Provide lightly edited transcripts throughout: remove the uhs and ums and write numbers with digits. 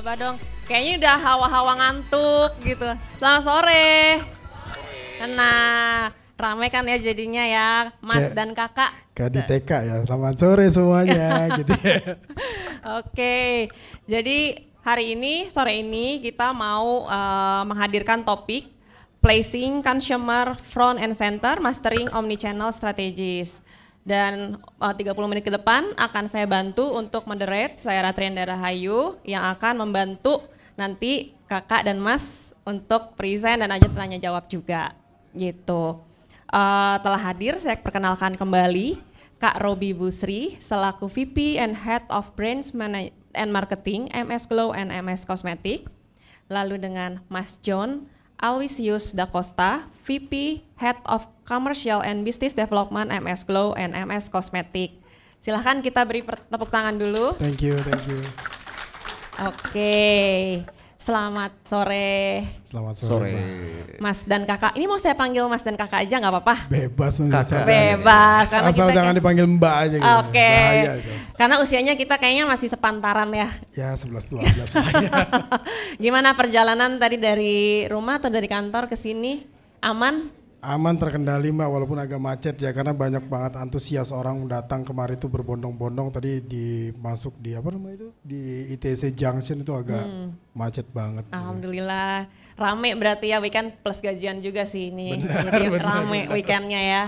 Apa dong? Kayaknya udah hawa-hawa ngantuk gitu. Selamat sore. Nah, ramai kan ya jadinya ya, Mas dan Kakak. Kayak di TK ya, selamat sore semuanya gitu ya. Oke, jadi sore ini kita mau menghadirkan topik Placing Consumer Front and Center, Mastering Omnichannel Strategies. Dan 30 menit ke depan akan saya bantu untuk moderate, saya Ratrianda Rahayu yang akan membantu nanti Kakak dan Mas untuk present dan aja tanya jawab juga gitu. Telah hadir, saya perkenalkan kembali Kak Robi Busri selaku VP and Head of Brands and Marketing MS Glow and MS Cosmetic. Lalu dengan Mas John Aloysius Da Costa, VP Head of Commercial and Business Development MS Glow and MS Cosmetic. Silahkan kita beri tepuk tangan dulu. Thank you. Oke, selamat sore. Selamat sore. Mas dan Kakak, ini mau saya panggil Mas dan Kakak aja nggak apa-apa? Bebas. Bebas. Karena asal kita jangan dipanggil Mbak aja gitu. Oke. Bahaya itu. Karena usianya kita kayaknya masih sepantaran ya. Ya 11-12 aja. Gimana perjalanan tadi dari rumah atau dari kantor ke sini? Aman? Aman, terkendali Mbak, walaupun agak macet ya karena banyak banget antusias orang datang kemarin itu berbondong-bondong. Tadi masuk di apa namanya itu, di ITC Junction itu agak macet banget. Alhamdulillah, rame berarti ya, weekend plus gajian juga sih ini. Benar, jadi rame weekendnya ya.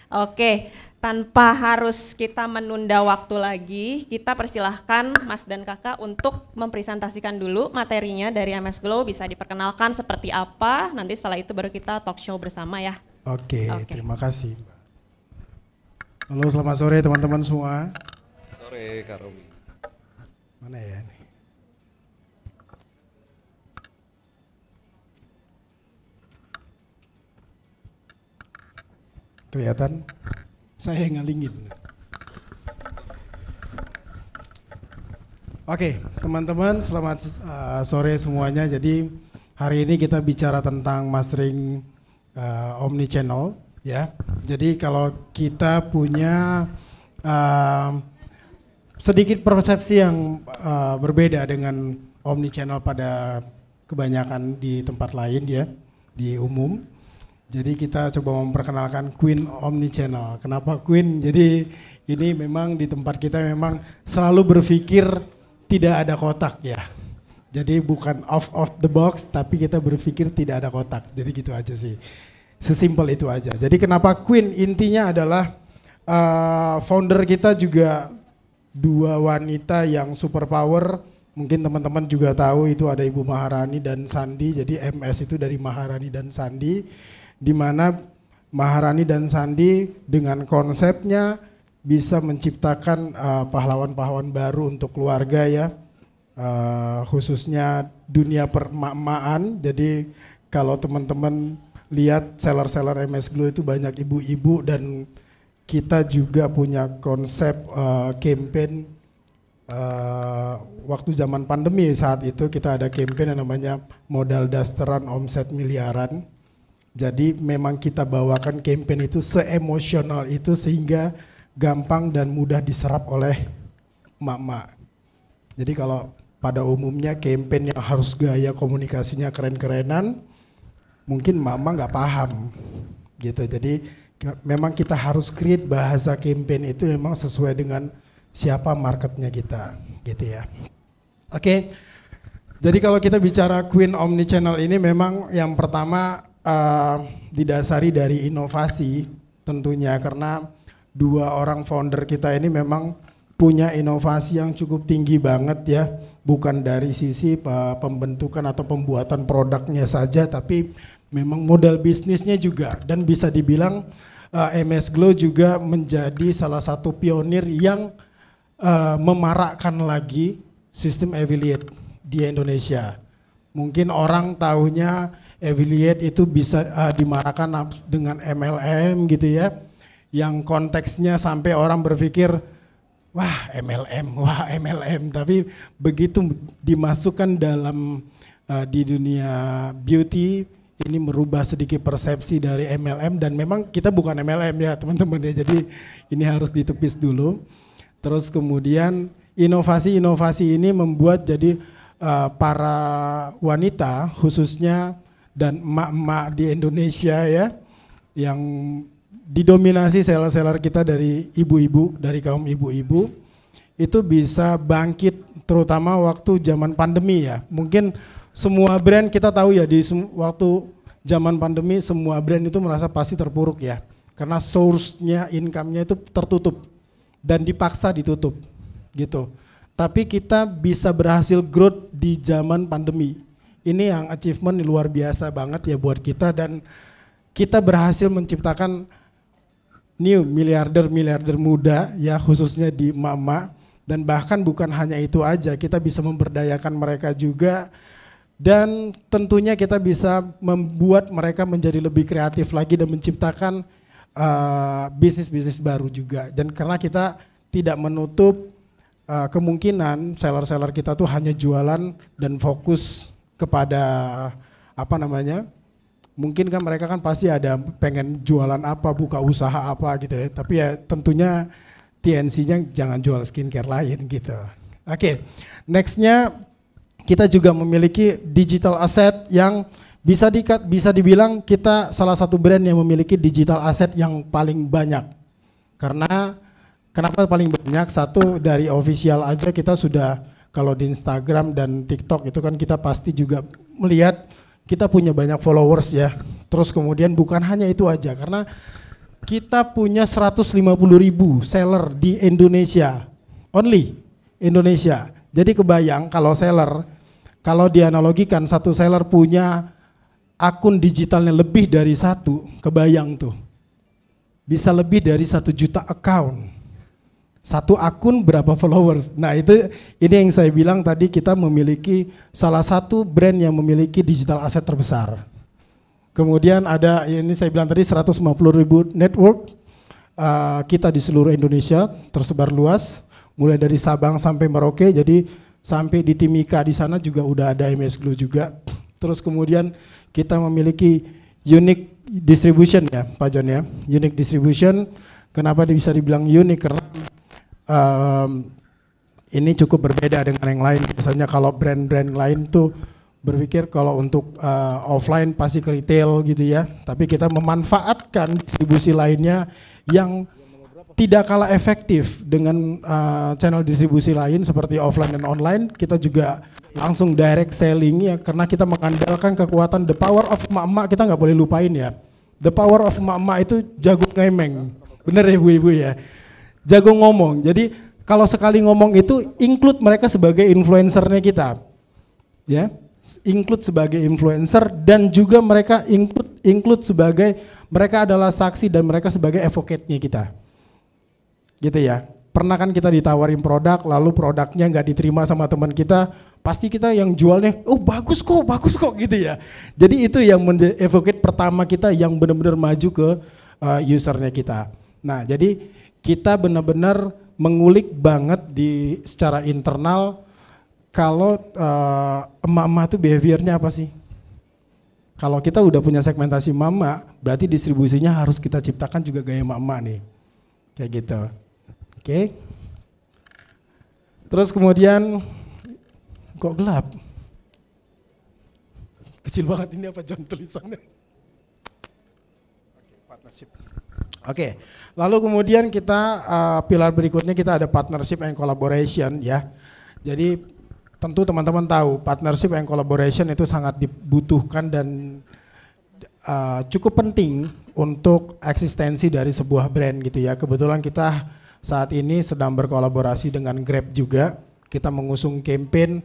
Oke, tanpa harus kita menunda waktu lagi, kita persilahkan Mas dan Kakak untuk mempresentasikan dulu materinya dari MS Glow, bisa diperkenalkan seperti apa, nanti setelah itu baru kita talk show bersama ya. Oke. Terima kasih. Halo, selamat sore teman-teman semua. Sore Kak Robi. Mana ya ini? Kelihatan? Saya ngalingin. Oke, teman-teman, selamat sore semuanya. Jadi hari ini kita bicara tentang mastering omnichannel, ya. Jadi kalau kita punya sedikit persepsi yang berbeda dengan omnichannel pada kebanyakan di tempat lain ya, di umum. Jadi kita coba memperkenalkan Queen Omnichannel. Kenapa Queen? Jadi ini memang di tempat kita memang selalu berpikir tidak ada kotak ya. Jadi bukan off the box, tapi kita berpikir tidak ada kotak. Jadi gitu aja sih. Sesimpel itu aja. Jadi kenapa Queen? Intinya adalah founder kita juga dua wanita yang super power. Mungkin teman-teman juga tahu itu ada Ibu Maharani dan Sandi. Jadi MS itu dari Maharani dan Sandi. Di mana Maharani dan Sandi dengan konsepnya bisa menciptakan pahlawan-pahlawan baru untuk keluarga ya, khususnya dunia permak-makan. Jadi kalau teman-teman lihat seller-seller MS Glow itu banyak ibu-ibu, dan kita juga punya konsep campaign waktu zaman pandemi. Saat itu kita ada campaign yang namanya modal dasteran omset miliaran. Jadi memang kita bawakan campaign itu se-emosional itu sehingga gampang dan mudah diserap oleh emak-emak. Jadi kalau pada umumnya campaign yang harus gaya komunikasinya keren-kerenan, mungkin emak-emak nggak paham gitu. Jadi memang kita harus create bahasa campaign itu memang sesuai dengan siapa marketnya kita gitu ya. Oke, jadi kalau kita bicara Queen Omnichannel ini memang yang pertama didasari dari inovasi tentunya, karena dua orang founder kita ini memang punya inovasi yang cukup tinggi banget ya, bukan dari sisi pembentukan atau pembuatan produknya saja, tapi memang modal bisnisnya juga. Dan bisa dibilang MS Glow juga menjadi salah satu pionir yang memarakkan lagi sistem affiliate di Indonesia. Mungkin orang tahunya affiliate itu bisa dimarahkan dengan MLM gitu ya, yang konteksnya sampai orang berpikir wah MLM, tapi begitu dimasukkan dalam di dunia beauty ini merubah sedikit persepsi dari MLM. Dan memang kita bukan MLM ya teman-teman ya, jadi ini harus ditepis dulu. Terus kemudian inovasi-inovasi ini membuat jadi para wanita khususnya dan emak-emak di Indonesia ya, yang didominasi seller-seller kita dari ibu-ibu, dari kaum ibu-ibu, itu bisa bangkit terutama waktu zaman pandemi ya. Mungkin semua brand kita tahu ya, di waktu zaman pandemi semua brand itu merasa pasti terpuruk ya, karena source-nya, income-nya itu tertutup dan dipaksa ditutup gitu. Tapi kita bisa berhasil growth di zaman pandemi. Ini yang achievement luar biasa banget ya buat kita, dan kita berhasil menciptakan new miliarder muda ya, khususnya di emak-emak. Dan bahkan bukan hanya itu aja, kita bisa memberdayakan mereka juga, dan tentunya kita bisa membuat mereka menjadi lebih kreatif lagi dan menciptakan bisnis-bisnis baru juga. Dan karena kita tidak menutup kemungkinan seller-seller kita tuh hanya jualan dan fokus kepada apa namanya, mungkin kan mereka kan pasti ada pengen jualan apa, buka usaha apa gitu ya, tapi ya tentunya TNC-nya jangan jual skincare lain gitu. Oke, nextnya kita juga memiliki digital asset yang bisa dibilang kita salah satu brand yang memiliki digital asset yang paling banyak. Karena kenapa paling banyak? Satu, dari official aja kita sudah, kalau di Instagram dan TikTok itu kan kita pasti juga melihat kita punya banyak followers ya. Terus kemudian bukan hanya itu aja, karena kita punya 150.000 seller di Indonesia, only Indonesia. Jadi kebayang kalau seller, kalau dianalogikan satu seller punya akun digitalnya lebih dari satu, kebayang tuh, bisa lebih dari 1 juta account. Satu akun berapa followers? Nah itu, ini yang saya bilang tadi, kita memiliki salah satu brand yang memiliki digital asset terbesar. Kemudian ada, ini saya bilang tadi 150.000 network, kita di seluruh Indonesia tersebar luas, mulai dari Sabang sampai Merauke, jadi sampai di Timika di sana juga udah ada MS Glow juga. Terus kemudian kita memiliki unique distribution ya Pak John ya, unique distribution. Kenapa bisa dibilang unique? Karena ini cukup berbeda dengan yang lain. Misalnya kalau brand-brand lain tuh berpikir kalau untuk offline pasti ke retail gitu ya, tapi kita memanfaatkan distribusi lainnya yang tidak kalah efektif dengan channel distribusi lain seperti offline dan online. Kita juga langsung direct selling ya, karena kita mengandalkan kekuatan the power of emak-emak, kita nggak boleh lupain ya. The power of emak-emak itu jago ngemeng, bener ya ibu-ibu ya, jago ngomong. Jadi kalau sekali ngomong itu include mereka sebagai influencernya kita ya, include sebagai influencer, dan juga mereka include sebagai, mereka adalah saksi dan mereka sebagai advocate-nya kita gitu ya. Pernah kan kita ditawarin produk, lalu produknya nggak diterima sama teman kita, pasti kita yang jualnya, oh bagus kok gitu ya. Jadi itu yang menjadi advocate pertama kita yang benar-benar maju ke usernya kita. Nah jadi kita benar-benar mengulik banget di secara internal, kalau emak-emak itu behaviornya apa sih? Kalau kita udah punya segmentasi mama, berarti distribusinya harus kita ciptakan juga gaya emak-emak nih, kayak gitu. Oke. Terus kemudian, kok gelap? Kecil banget ini apa John tulisannya? Partnership. Oke. Lalu kemudian kita pilar berikutnya kita ada partnership and collaboration ya. Jadi tentu teman-teman tahu partnership and collaboration itu sangat dibutuhkan dan cukup penting untuk eksistensi dari sebuah brand gitu ya. Kebetulan kita saat ini sedang berkolaborasi dengan Grab juga. Kita mengusung campaign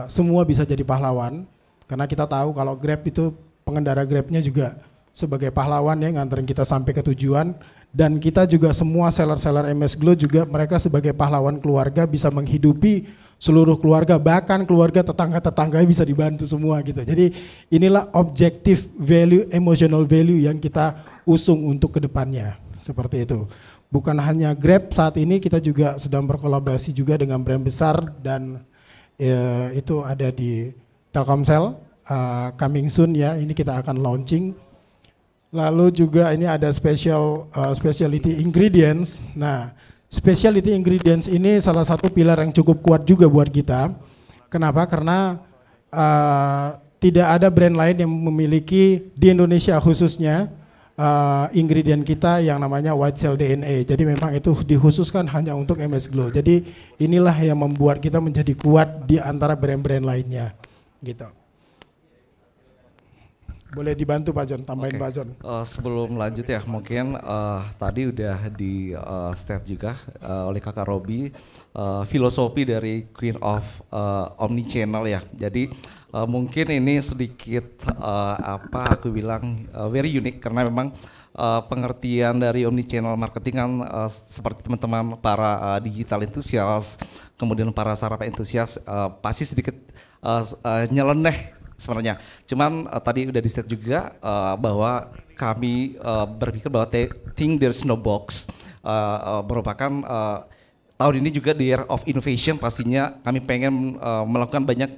semua bisa jadi pahlawan, karena kita tahu kalau Grab itu pengendara Grabnya juga sebagai pahlawan ya, nganterin kita sampai ke tujuan. Dan kita juga semua seller-seller MS Glow juga mereka sebagai pahlawan keluarga, bisa menghidupi seluruh keluarga, bahkan keluarga tetangga-tetangganya bisa dibantu semua gitu. Jadi inilah objective value, emotional value yang kita usung untuk kedepannya, seperti itu. Bukan hanya Grab, saat ini kita juga sedang berkolaborasi juga dengan brand besar, dan itu ada di Telkomsel, coming soon ya, ini kita akan launching. Lalu juga ini ada specialty ingredients. Nah, specialty ingredients ini salah satu pilar yang cukup kuat juga buat kita, Kenapa? Karena tidak ada brand lain yang memiliki di Indonesia khususnya ingredient kita yang namanya white cell DNA. Jadi memang itu dikhususkan hanya untuk MS Glow. Jadi inilah yang membuat kita menjadi kuat di antara brand-brand lainnya. Gitu. Boleh dibantu Pak John, tambahin Pak John. Sebelum lanjut ya, mungkin tadi udah di state juga oleh Kakak Robi filosofi dari Queen of Omnichannel ya. Jadi mungkin ini sedikit aku bilang very unique karena memang pengertian dari omnichannel marketing kan seperti teman-teman para digital enthusiast, kemudian para startup enthusiast pasti sedikit nyeleneh sebenarnya. Cuman tadi udah di state juga bahwa kami berpikir bahwa think there's no box merupakan tahun ini juga the year of innovation. Pastinya kami pengen melakukan banyak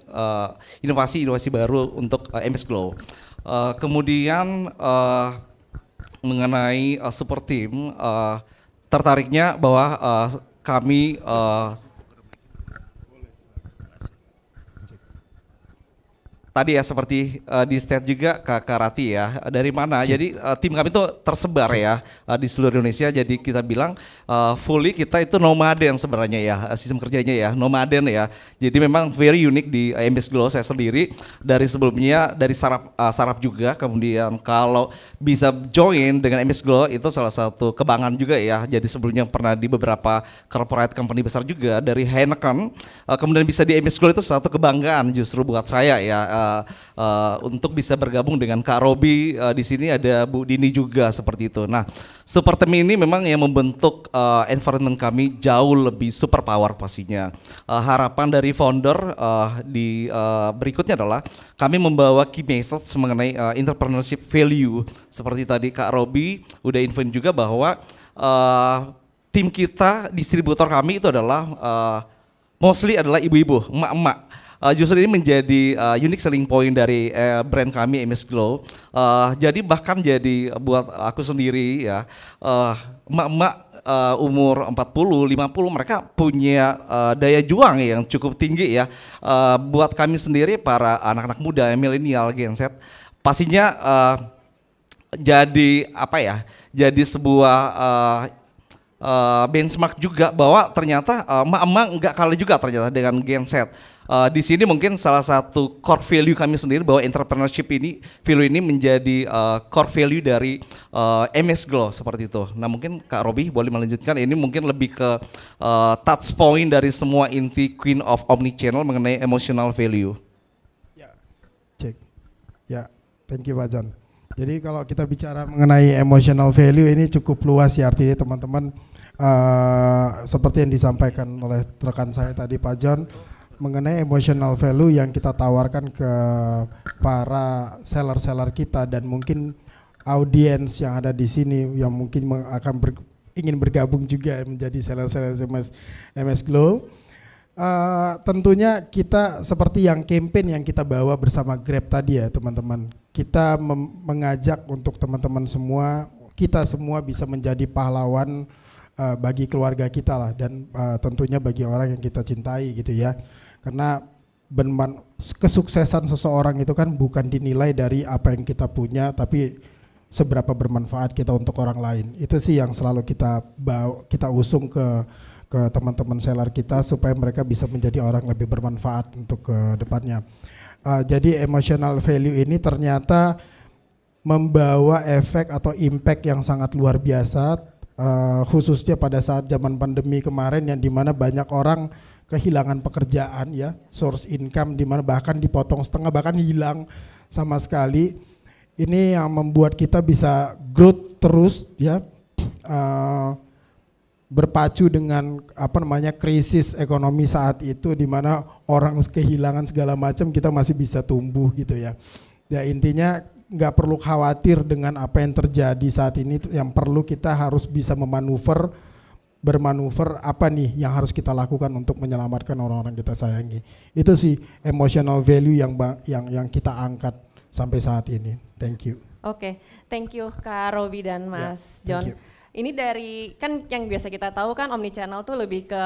inovasi baru untuk MS Glow. Kemudian mengenai support team, tertariknya bahwa kami tadi ya seperti di state juga Kak Rati ya, dari mana? Jadi tim kami itu tersebar ya di seluruh Indonesia. Jadi kita bilang fully kita itu nomaden sebenarnya ya, sistem kerjanya ya, nomaden ya. Jadi memang very unique di MS Glow. Saya sendiri dari sebelumnya dari sarap juga, kemudian kalau bisa join dengan MS Glow itu salah satu kebanggaan juga ya. Jadi sebelumnya pernah di beberapa corporate company besar juga dari Heineken, kemudian bisa di MS Glow itu satu kebanggaan justru buat saya ya. Untuk bisa bergabung dengan Kak Robi, di sini ada Bu Dini juga seperti itu. Nah, super team ini memang yang membentuk environment kami jauh lebih super power pastinya. Harapan dari founder di berikutnya adalah kami membawa key message mengenai entrepreneurship value. Seperti tadi Kak Robi udah infoin juga bahwa tim kita, distributor kami itu adalah mostly adalah ibu-ibu, emak-emak. Justru ini menjadi unique selling point dari brand kami MS Glow. Jadi bahkan jadi buat aku sendiri ya, emak-emak umur 40, 50 mereka punya daya juang yang cukup tinggi ya. Buat kami sendiri para anak-anak muda milenial Gen Z pastinya jadi apa ya? Jadi sebuah benchmark juga bahwa ternyata emak-emak nggak kalah juga ternyata dengan Gen Z. Di sini mungkin salah satu core value kami sendiri bahwa entrepreneurship ini, value ini menjadi core value dari MS Glow seperti itu. Nah mungkin Kak Robi boleh melanjutkan, ini mungkin lebih ke touch point dari semua inti Queen of Omnichannel mengenai emotional value. Ya, cek. Ya, thank you Pak John. Jadi kalau kita bicara mengenai emotional value ini cukup luas ya, artinya teman-teman seperti yang disampaikan oleh rekan saya tadi Pak John, mengenai emotional value yang kita tawarkan ke para seller-seller kita dan mungkin audiens yang ada di sini yang mungkin akan ingin bergabung juga menjadi seller-seller MS Glow. Tentunya kita seperti yang campaign yang kita bawa bersama Grab tadi ya teman-teman, kita mengajak untuk teman-teman semua, kita semua bisa menjadi pahlawan bagi keluarga kita lah, dan tentunya bagi orang yang kita cintai gitu ya. Karena kesuksesan seseorang itu kan bukan dinilai dari apa yang kita punya, tapi seberapa bermanfaat kita untuk orang lain. Itu sih yang selalu kita usung ke teman-teman seller kita supaya mereka bisa menjadi orang lebih bermanfaat untuk ke depannya. Jadi emotional value ini ternyata membawa efek atau impact yang sangat luar biasa, khususnya pada saat zaman pandemi kemarin yang dimana banyak orang kehilangan pekerjaan ya, source income dimana bahkan dipotong setengah, bahkan hilang sama sekali. Ini yang membuat kita bisa growth terus ya, berpacu dengan krisis ekonomi saat itu di mana orang kehilangan segala macam, kita masih bisa tumbuh gitu ya. Ya intinya nggak perlu khawatir dengan apa yang terjadi saat ini, yang perlu kita harus bisa bermanuver apa nih yang harus kita lakukan untuk menyelamatkan orang-orang kita sayangi. Itu sih emotional value yang kita angkat sampai saat ini. Thank you. Oke, thank you Kak Robi dan Mas John. Ini dari, kan yang biasa kita tahu kan omnichannel tuh lebih ke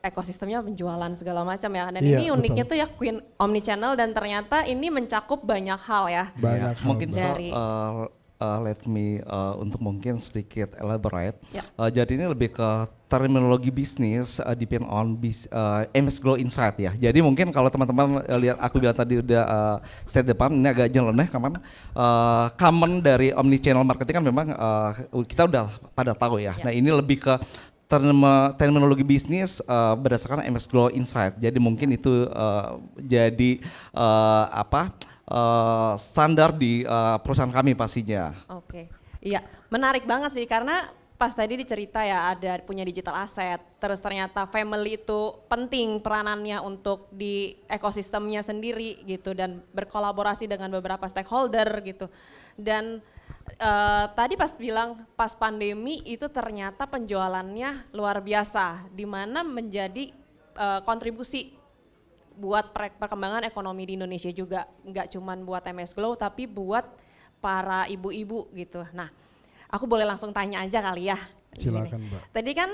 ekosistemnya penjualan segala macam ya. Dan Iya, ini uniknya betul. tuh ya Queen Omnichannel dan ternyata ini mencakup banyak hal ya. Banyak hal. Mungkin Dari- let me untuk mungkin sedikit elaborate. Ya. Jadi ini lebih ke terminologi bisnis depend on MS Glow Insight ya. Jadi mungkin kalau teman-teman lihat aku bilang tadi udah slide depan ini agak nyeleneh common dari omnichannel marketing kan memang kita udah pada tahu ya. Ya. Nah ini lebih ke terminologi bisnis berdasarkan MS Glow Insight. Jadi mungkin itu jadi standar di perusahaan kami pastinya. Oke, iya menarik banget sih karena pas tadi dicerita ya ada punya digital asset, terus ternyata family itu penting peranannya untuk di ekosistemnya sendiri gitu dan berkolaborasi dengan beberapa stakeholder gitu. Dan tadi pas bilang pas pandemi itu ternyata penjualannya luar biasa, di mana menjadi kontribusi buat perkembangan ekonomi di Indonesia juga, nggak cuman buat MS Glow tapi buat para ibu-ibu gitu. Nah, aku boleh langsung tanya aja kali ya. Silakan, Gini. Mbak. Tadi kan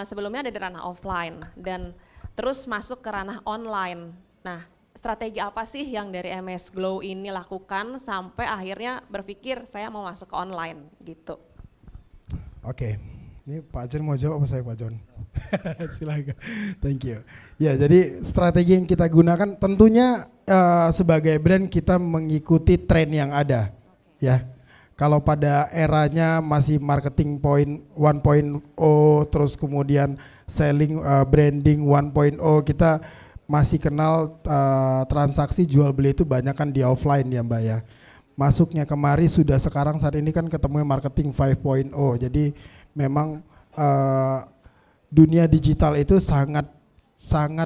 sebelumnya ada di ranah offline dan terus masuk ke ranah online. Nah, strategi apa sih yang dari MS Glow ini lakukan sampai akhirnya berpikir saya mau masuk ke online gitu? Oke, ini Pak John mau jawab apa saya Pak John? Silakan, thank you. Ya, jadi strategi yang kita gunakan tentunya sebagai brand kita mengikuti tren yang ada, ya. Kalau pada eranya masih marketing point 1.0 terus kemudian selling branding 1.0 kita masih kenal transaksi jual beli itu banyak kan di offline ya Mbak ya. Masuknya kemari sudah sekarang saat ini kan ketemu marketing 5.0. Jadi memang dunia digital itu sangat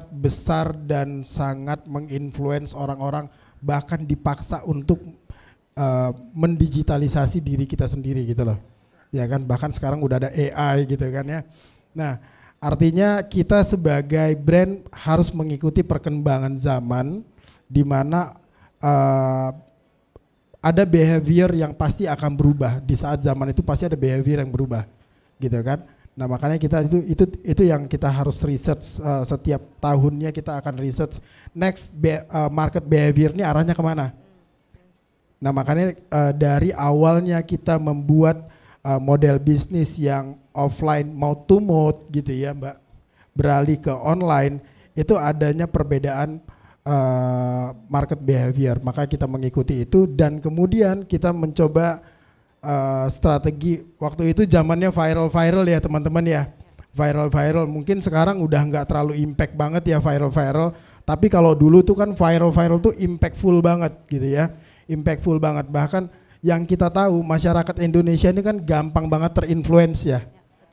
besar dan sangat menginfluence orang-orang bahkan dipaksa untuk mendigitalisasi diri kita sendiri gitu loh. Ya kan bahkan sekarang udah ada AI gitu kan ya. Nah, artinya kita sebagai brand harus mengikuti perkembangan zaman di mana ada behavior yang pasti akan berubah. Di saat zaman itu pasti ada behavior yang berubah. Gitu kan? Nah, makanya kita itu yang kita harus research setiap tahunnya kita akan research next market behavior ini arahnya kemana. Nah, makanya dari awalnya kita membuat model bisnis yang offline mouth to mouth gitu ya Mbak, beralih ke online itu adanya perbedaan market behavior, maka kita mengikuti itu dan kemudian kita mencoba strategi. Waktu itu zamannya viral ya teman-teman ya, viral mungkin sekarang udah nggak terlalu impact banget ya viral, tapi kalau dulu tuh kan viral tuh impactful banget gitu ya, impactful banget. Bahkan yang kita tahu masyarakat Indonesia ini kan gampang banget terinfluence ya,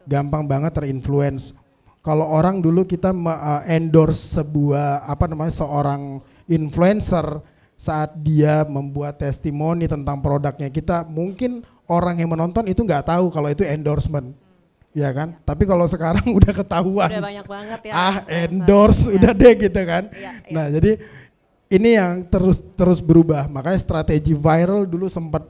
gampang banget terinfluence. Kalau orang dulu kita endorse sebuah seorang influencer saat dia membuat testimoni tentang produknya, kita mungkin orang yang menonton itu nggak tahu kalau itu endorsement, ya kan? Tapi kalau sekarang udah ketahuan, Udah banyak banget ya. endorse ya. udah deh gitu kan. Ya. Nah jadi ini yang terus berubah. Makanya strategi viral dulu sempat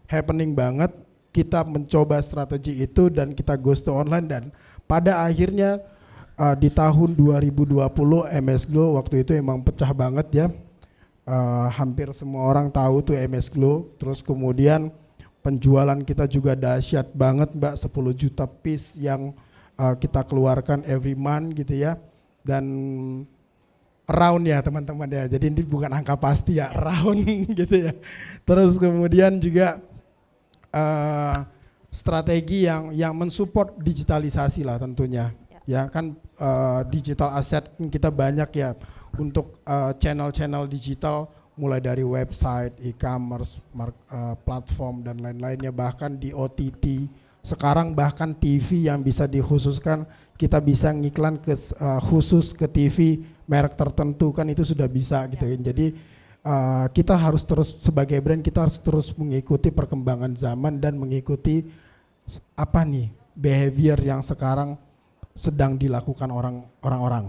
happening banget. Kita mencoba strategi itu dan kita goes to online dan pada akhirnya di tahun 2020 MS Glow waktu itu emang pecah banget ya. Hampir semua orang tahu tuh MS Glow. Terus kemudian penjualan kita juga dahsyat banget Mbak, 10 juta piece yang kita keluarkan every month gitu ya. Dan round ya teman-teman ya, jadi ini bukan angka pasti ya, round gitu ya. Terus kemudian juga strategi yang mensupport digitalisasi lah tentunya. Ya kan digital asset kita banyak ya untuk channel-channel digital mulai dari website, e-commerce, platform dan lain-lainnya, bahkan di OTT. Sekarang bahkan TV yang bisa dikhususkan, kita bisa ngiklan khusus ke TV merek tertentu kan itu sudah bisa gitu ya. Jadi kita harus terus sebagai brand kita harus terus mengikuti perkembangan zaman dan mengikuti apa nih behavior yang sekarang sedang dilakukan orang-orang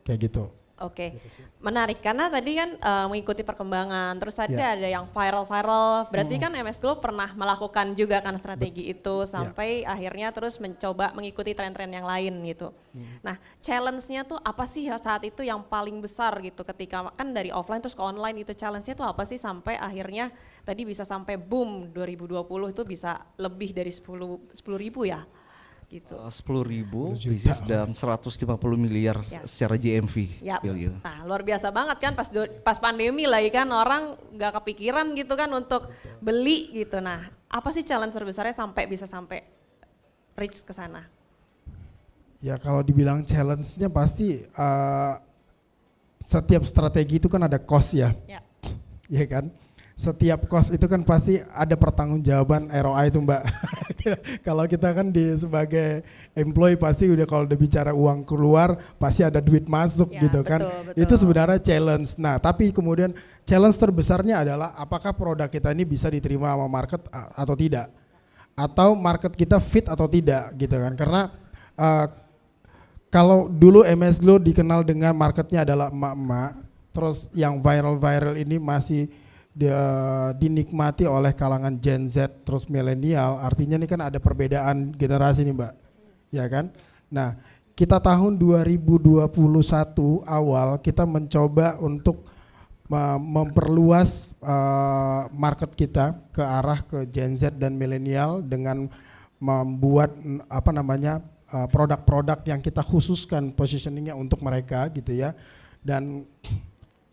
kayak gitu. Oke, menarik karena tadi kan mengikuti perkembangan, terus tadi Ya. ada yang viral-viral, berarti kan MS Glow pernah melakukan juga kan strategi itu sampai akhirnya terus mencoba mengikuti tren-tren yang lain gitu. Nah, challenge-nya tuh apa sih ya saat itu yang paling besar gitu ketika kan dari offline terus ke online itu challenge-nya tuh apa sih sampai akhirnya tadi bisa sampai boom 2020 itu bisa lebih dari 10.000 ya? Gitu. 10.000 juta. bisnis dan 150 miliar Yes. secara GMV. Ya, Billion. nah luar biasa banget kan pas pandemi lagi kan orang nggak kepikiran gitu kan untuk beli gitu. Nah apa sih challenge terbesarnya bisa sampai reach ke sana? Ya kalau dibilang challenge-nya pasti setiap strategi itu kan ada cost ya, Ya, ya kan? Setiap cost itu kan pasti ada pertanggungjawaban ROI itu Mbak. Kalau kita kan sebagai employee pasti kalau udah bicara uang keluar pasti ada duit masuk Ya, gitu kan. betul, betul. Itu sebenarnya challenge. Nah tapi kemudian challenge terbesarnya adalah apakah produk kita ini bisa diterima sama market atau tidak. Atau market kita fit atau tidak gitu kan. Karena kalau dulu MS Glow dikenal dengan marketnya adalah emak-emak, terus yang viral-viral ini masih dinikmati oleh kalangan Gen Z terus milenial, artinya ini kan ada perbedaan generasi nih Mbak, ya kan? Nah kita tahun 2021 awal kita mencoba untuk memperluas market kita ke arah ke Gen Z dan milenial dengan membuat produk-produk yang kita khususkan positioningnya untuk mereka gitu ya. Dan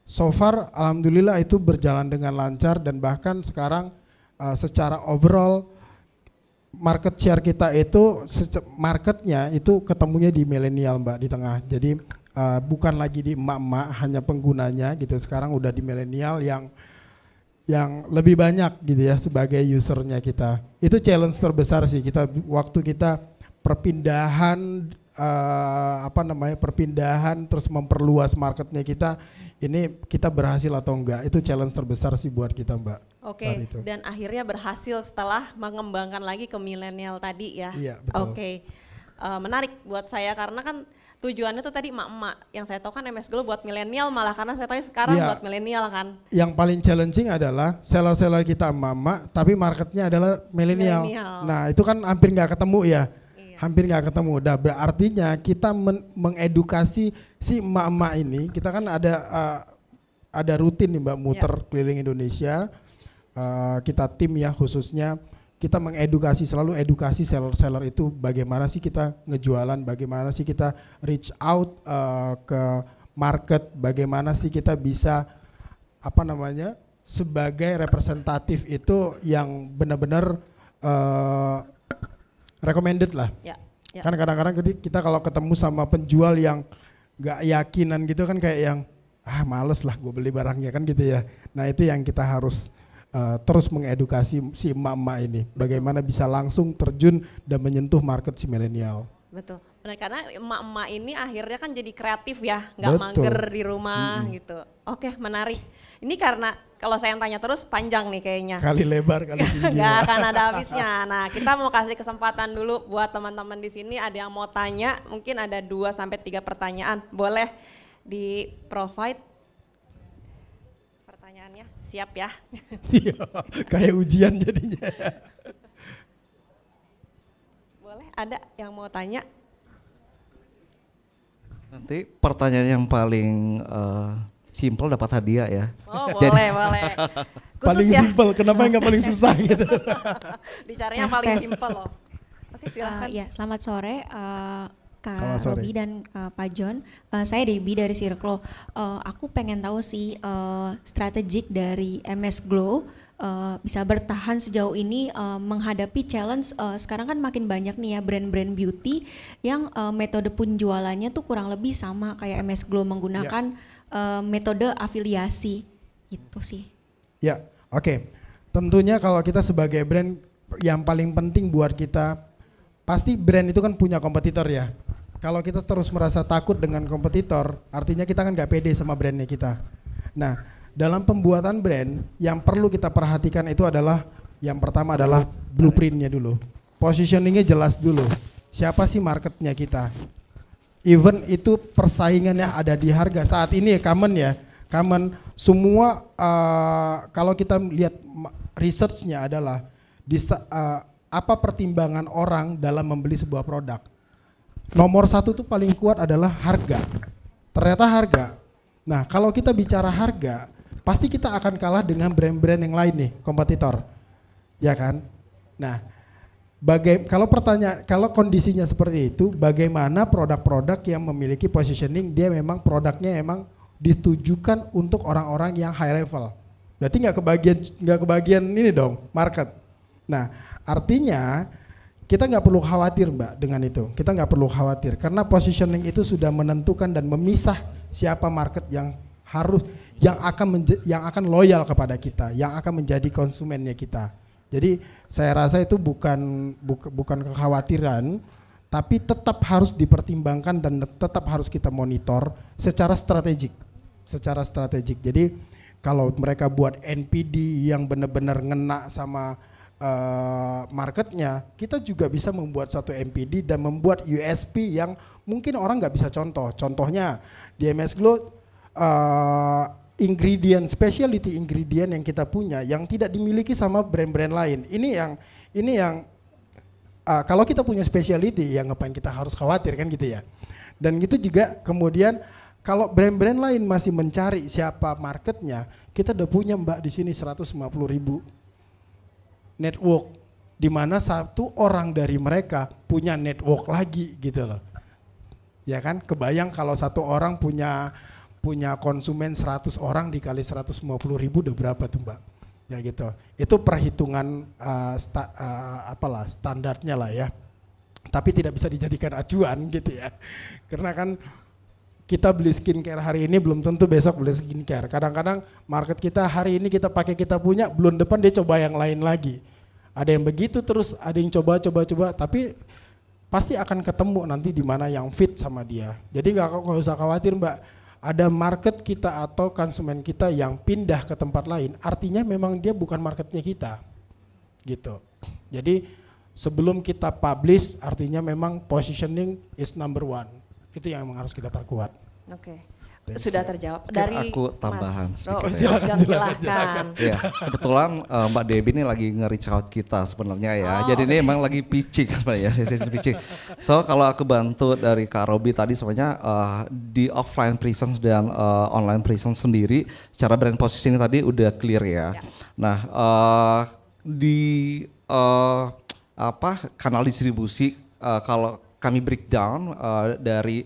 so far alhamdulillah itu berjalan dengan lancar dan bahkan sekarang secara overall market share kita itu marketnya itu ketemunya di milenial Mbak, di tengah. Jadi bukan lagi di emak-emak hanya penggunanya gitu, sekarang udah di milenial yang lebih banyak gitu ya sebagai usernya kita. Itu challenge terbesar sih kita waktu kita perpindahan perpindahan terus memperluas marketnya kita. Ini kita berhasil atau enggak, itu challenge terbesar sih buat kita Mbak. oke. saat itu. Dan akhirnya berhasil setelah mengembangkan lagi ke milenial tadi ya. Iya, betul. Oke, menarik buat saya karena kan tujuannya tuh tadi emak-emak. Yang saya tahu kan MS Glow buat milenial malah karena saya tahu sekarang Iya. buat milenial kan. Yang paling challenging adalah seller-seller kita emak-emak tapi marketnya adalah milenial. Milenial. Nah itu kan hampir nggak ketemu ya, Iya. hampir nggak ketemu. Nah berartinya kita mengedukasi si emak-emak ini, kita kan ada rutin nih Mbak muter keliling Indonesia, kita tim ya khususnya. Kita mengedukasi, selalu edukasi seller-seller itu bagaimana sih kita ngejualan, bagaimana sih kita reach out ke market, bagaimana sih kita bisa sebagai representatif itu yang benar-benar recommended lah. Ya, ya. Kan kadang-kadang kita kalau ketemu sama penjual yang nggak yakinan gitu kan kayak yang males lah gue beli barangnya kan gitu ya. Nah itu yang kita harus terus mengedukasi si emak-emak ini, bagaimana bisa langsung terjun dan menyentuh market si milenial. Betul. Benar, karena emak-emak ini akhirnya kan jadi kreatif ya, nggak Betul. mager di rumah gitu. Oke, menarik. Ini karena kalau saya yang tanya terus panjang nih kayaknya. Kali lebar kali tinggi. Nggak akan ada habisnya. Nah, kita mau kasih kesempatan dulu buat teman-teman di sini ada yang mau tanya, mungkin ada 2-3 pertanyaan. Boleh di provide pertanyaannya? Siap ya? Iya, kayak ujian jadinya. Boleh, ada yang mau tanya? Nanti pertanyaan yang paling simple dapat hadiah ya. Oh boleh, boleh. Khusus Paling ya, simpel, kenapa nggak paling susah gitu? dicarinya Tes, paling tes. simpel loh. Oke silahkan. Ya, selamat sore Kak Selamat sore. Robi dan Pak John. Saya Debbie dari Circle. Aku pengen tahu sih strategik dari MS Glow bisa bertahan sejauh ini menghadapi challenge sekarang kan makin banyak nih ya brand-brand beauty yang metode penjualannya tuh kurang lebih sama kayak MS Glow menggunakan metode afiliasi gitu sih. Ya, oke. Tentunya kalau kita sebagai brand yang paling penting buat kita, pasti brand itu kan punya kompetitor ya. Kalau kita terus merasa takut dengan kompetitor, artinya kita kan nggak pede sama brandnya kita. Nah, dalam pembuatan brand yang perlu kita perhatikan itu adalah yang pertama adalah blueprintnya dulu, positioningnya jelas dulu. Siapa sih marketnya kita? even itu persaingannya ada di harga saat ini ya, common semua kalau kita lihat researchnya adalah apa pertimbangan orang dalam membeli sebuah produk. Nomor satu tuh paling kuat adalah harga. Ternyata harga. Nah kalau kita bicara harga, pasti kita akan kalah dengan brand-brand yang lain nih, kompetitor, ya kan? Nah, kalau kondisinya seperti itu, bagaimana produk-produk yang memiliki positioning dia memang produknya memang ditujukan untuk orang-orang yang high level. Berarti nggak kebagian ini dong market. Nah, artinya kita nggak perlu khawatir Mbak dengan itu. Kita nggak perlu khawatir karena positioning itu sudah menentukan dan memisah siapa market yang akan loyal kepada kita, yang akan menjadi konsumennya kita. Jadi saya rasa itu bukan kekhawatiran, tapi tetap harus dipertimbangkan dan tetap harus kita monitor secara strategik. Jadi kalau mereka buat NPD yang benar-benar ngena sama marketnya, kita juga bisa membuat satu NPD dan membuat USP yang mungkin orang nggak bisa contoh. Contohnya di MS Glow specialty ingredient yang kita punya yang tidak dimiliki sama brand-brand lain. Ini yang kalau kita punya specialty yang ngapain kita harus khawatir kan gitu ya. Dan gitu juga kemudian kalau brand-brand lain masih mencari siapa marketnya, kita udah punya Mbak di sini 150.000 network, di mana satu orang dari mereka punya network lagi gitu loh. Ya kan, kebayang kalau satu orang punya konsumen 100 orang dikali 150.000 udah berapa tuh Mbak? Ya gitu. Itu perhitungan standarnya lah ya. Tapi tidak bisa dijadikan acuan gitu ya. Karena kan kita beli skincare hari ini belum tentu besok beli skincare. Kadang-kadang market kita hari ini kita pakai kita punya, belum depan dia coba yang lain lagi. Ada yang begitu terus, ada yang coba, tapi pasti akan ketemu nanti di mana yang fit sama dia. Jadi nggak usah khawatir Mbak. Ada market kita atau konsumen kita yang pindah ke tempat lain, artinya memang dia bukan marketnya kita, gitu. Jadi sebelum kita publish, artinya memang positioning is number one. Itu yang memang harus kita perkuat. Oke. Sudah terjawab dari aku tambahan Mas sedikit. Silahkan. Ya, kebetulan Mbak Debbie ini lagi nge-reach out kita sebenarnya ya. Jadi ini emang lagi pitching sebenarnya, sesi pitching. So kalau aku bantu dari Kak Robi tadi sebenarnya di offline presence dan online presence sendiri secara brand positioning tadi udah clear ya. Nah, di kanal distribusi kalau kami breakdown dari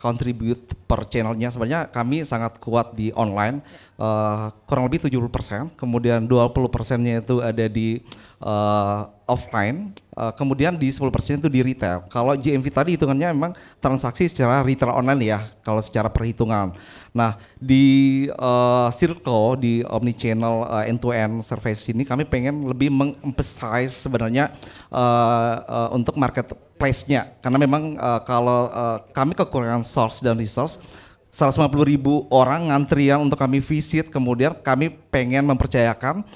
contribute per channelnya, sebenarnya kami sangat kuat di online, kurang lebih 70%, kemudian 20%-nya itu ada di offline, kemudian di 10% itu di retail. Kalau GMV tadi hitungannya memang transaksi secara retail online ya, kalau secara perhitungan. Nah di Circle, di omnichannel end-to-end service ini kami pengen lebih meng-emphasize sebenarnya untuk marketplace-nya. Karena memang kalau kami kekurangan source dan resource, 150.000 orang ngantrian untuk kami visit, kemudian kami pengen mempercayakan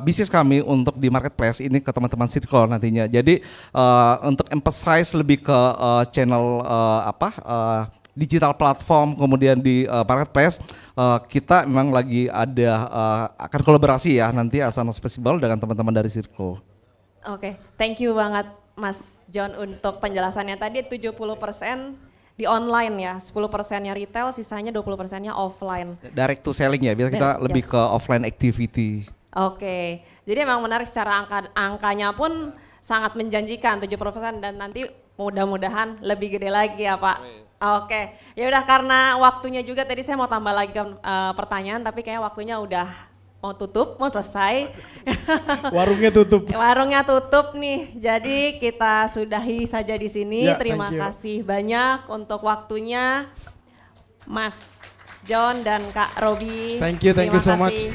bisnis kami untuk di marketplace ini ke teman-teman Circle nantinya. Jadi untuk emphasize lebih ke channel digital platform, kemudian di marketplace kita memang lagi ada akan kolaborasi ya nanti Asanos Festival dengan teman-teman dari Circle. Oke, thank you banget Mas John untuk penjelasannya tadi. 70% di online ya, 10%-nya retail, sisanya 20%-nya offline. Direct to selling ya, biar kita lebih ke offline activity. Oke, jadi memang menarik secara angkanya pun sangat menjanjikan 70% dan nanti mudah-mudahan lebih gede lagi ya Pak. Oke, ya udah karena waktunya juga tadi saya mau tambah lagi pertanyaan tapi kayaknya waktunya udah mau tutup, mau selesai. Warungnya tutup. Warungnya tutup nih. Jadi kita sudahi saja di sini. Ya, terima kasih banyak untuk waktunya Mas John dan Kak Robi. Thank you so much.